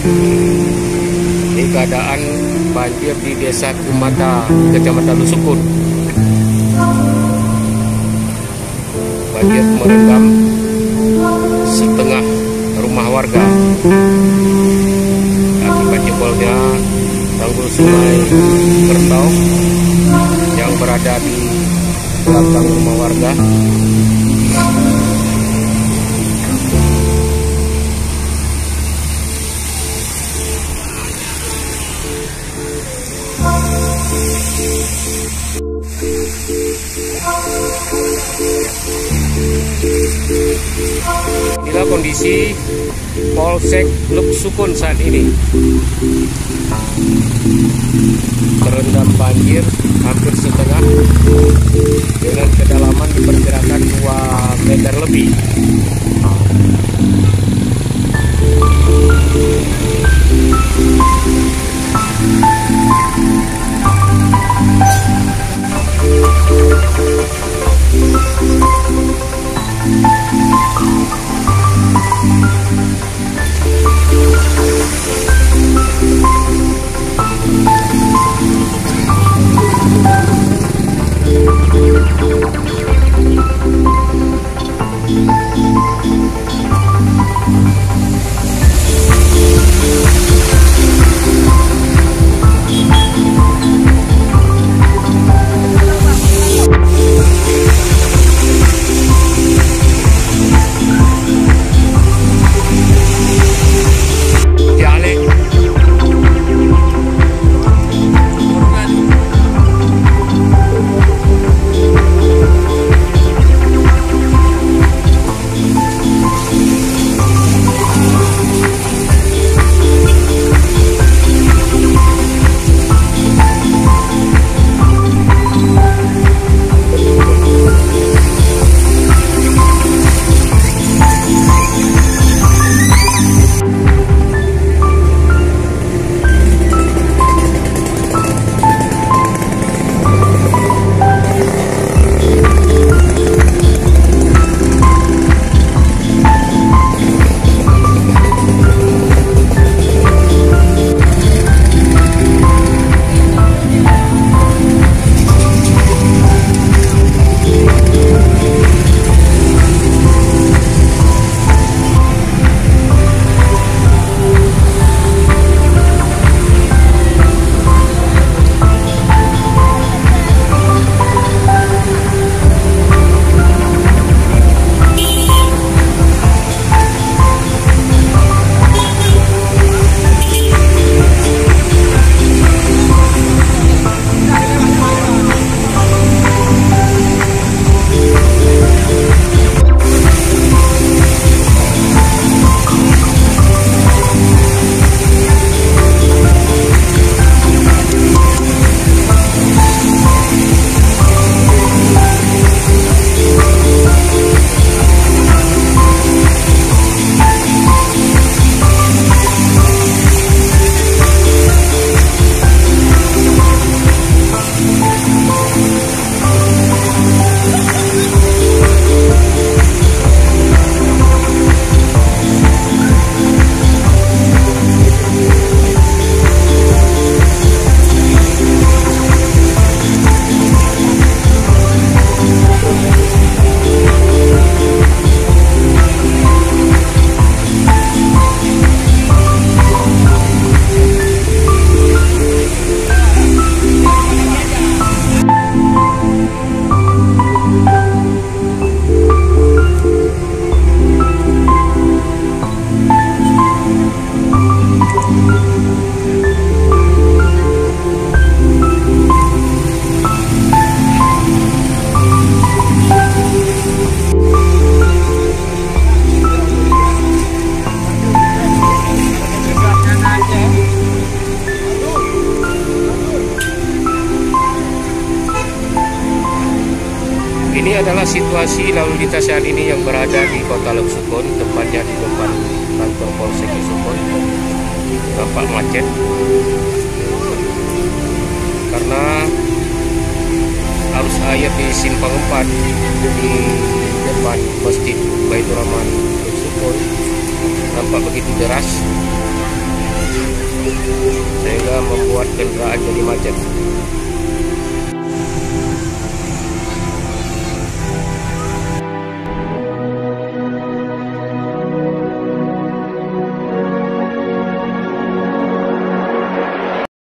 Ini keadaan banjir di Desa Kota, Kecamatan Lhoksukon. Banjir merendam setengah rumah warga. Akibat jebolnya tanggul Sungai Keureutoe yang berada di belakang rumah warga. Inilah kondisi Polsek Lhoksukon saat ini. Terendam banjir hampir setengah dengan kedalaman diperkirakan 2 meter lebih. Ini adalah situasi lalu lintas saat ini yang berada di Kota Lhoksukon, tepatnya di depan kantor Polsek Lhoksukon. Nampak macet karena arus air di simpang 4 di depan Masjid Baitur Rahman Lhoksukon nampak begitu deras sehingga membuat kendaraan jadi macet.